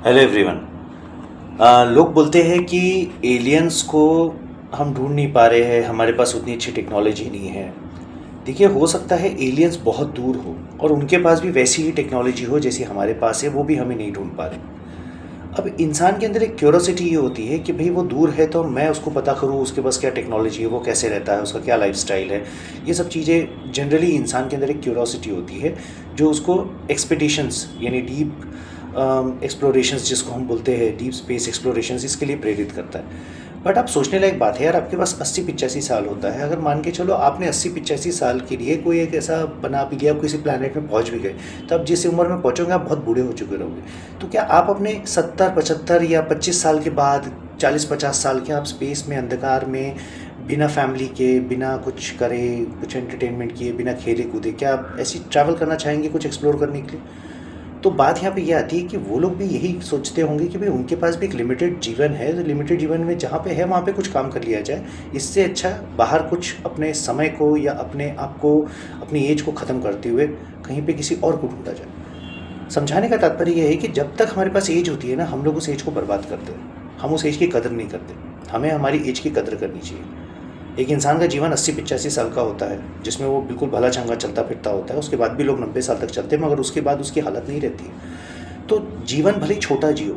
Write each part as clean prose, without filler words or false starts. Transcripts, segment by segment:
Hello everyone. लोग बोलते हैं कि एलियंस को हम ढूंढ नहीं पा रहे हैं, हमारे पास उतनी अच्छी टेक्नोलॉजी नहीं है। देखिए, हो सकता है एलियंस बहुत दूर हो और उनके पास भी वैसी ही टेक्नोलॉजी हो जैसी हमारे पास है, वो भी हमें नहीं ढूंढ पा रहे। अब इंसान के अंदर एक क्यूरोसिटी ये होती है कि भाई वो दूर है तो मैं उसको पता करूँ, उसके पास क्या टेक्नोलॉजी है, वो कैसे रहता है, उसका क्या लाइफस्टाइल है। ये सब चीज़ें जनरली इंसान के अंदर एक क्यूरोसिटी होती है जो उसको एक्सपेडिशंस यानी डीप एक्सप्लोरेशंस जिसको हम बोलते हैं, डीप स्पेस एक्सप्लोरेशंस, इसके लिए प्रेरित करता है। बट आप सोचने लायक बात है यार, आपके पास 80-85 साल होता है। अगर मान के चलो आपने 80-85 साल के लिए कोई एक ऐसा बना भी लिया, किसी प्लैनेट में पहुंच भी गए, तो आप जिस उम्र में पहुंचोगे आप बहुत बूढ़े हो चुके रहोगे। तो क्या आप अपने 70-75 या 25 साल के बाद, 40-50 साल के, आप स्पेस में अंधकार में बिना फैमिली के, बिना कुछ करे, कुछ एंटरटेनमेंट किए, बिना खेले कूदे, क्या आप ऐसी ट्रैवल करना चाहेंगे कुछ एक्सप्लोर करने के लिए? तो बात यहाँ पे ये आती है कि वो लोग भी यही सोचते होंगे कि भाई उनके पास भी एक लिमिटेड जीवन है, तो लिमिटेड जीवन में जहाँ पे है वहाँ पे कुछ काम कर लिया जाए। इससे अच्छा बाहर कुछ अपने समय को या अपने आप को, अपनी एज को ख़त्म करते हुए कहीं पे किसी और को ढूंढा जाए। समझाने का तात्पर्य यह है कि जब तक हमारे पास एज होती है ना, हम लोग उस एज को बर्बाद करते हैं, हम उस एज की कदर नहीं करते। हमें हमारी एज की कदर करनी चाहिए। एक इंसान का जीवन 80-85 साल का होता है, जिसमें वो बिल्कुल भला चंगा चलता फिरता होता है। उसके बाद भी लोग 90 साल तक चलते हैं, मगर उसके बाद उसकी हालत नहीं रहती। तो जीवन भले ही छोटा जियो,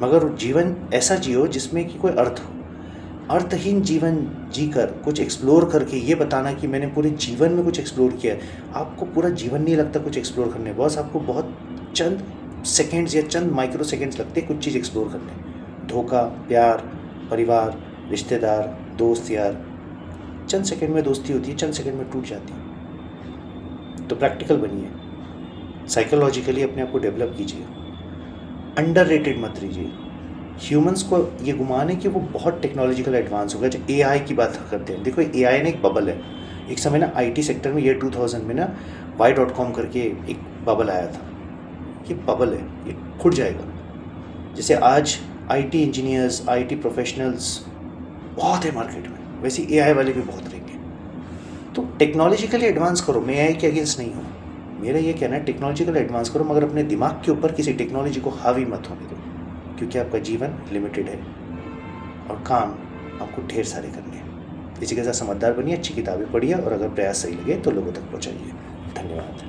मगर जीवन ऐसा जियो जिसमें कि कोई अर्थ हो। अर्थहीन जीवन जीकर कुछ एक्सप्लोर करके ये बताना कि मैंने पूरे जीवन में कुछ एक्सप्लोर किया है, आपको पूरा जीवन नहीं लगता कुछ एक्सप्लोर करने, बस आपको बहुत चंद सेकेंड्स या चंद माइक्रो सेकेंड्स लगते हैं कुछ चीज़ एक्सप्लोर करने। धोखा, प्यार, परिवार, रिश्तेदार, दोस्त यार, चंद सेकंड में दोस्ती होती है, चंद सेकंड में टूट जाती है। तो प्रैक्टिकल बनिए, साइकोलॉजिकली अपने आप को डेवलप कीजिए, अंडररेटेड मत रहिए। ह्यूमंस को ये गुमान है कि वो बहुत टेक्नोलॉजिकल एडवांस हो गया। जो एआई की बात करते हैं, देखो एआई ने एक बबल है। एक समय ना आईटी सेक्टर में, ईयर 2000 में ना y.com करके एक बबल आया था। ये बबल है, ये फूट जाएगा। जैसे आज आईटी इंजीनियर्स, आईटी प्रोफेशनल्स बहुत है मार्केट में, वैसे एआई वाले भी बहुत रहेंगे। तो टेक्नोलॉजिकली एडवांस करो, मैं एआई के अगेंस्ट नहीं हूँ। मेरा ये कहना है टेक्नोलॉजिकल एडवांस करो, मगर अपने दिमाग के ऊपर किसी टेक्नोलॉजी को हावी मत होने दो, क्योंकि आपका जीवन लिमिटेड है और काम आपको ढेर सारे करने हैं। इसी के साथ समझदार बनिए, अच्छी किताबें पढ़िए और अगर प्रयास सही लगे तो लोगों तक पहुँचाइए। धन्यवाद।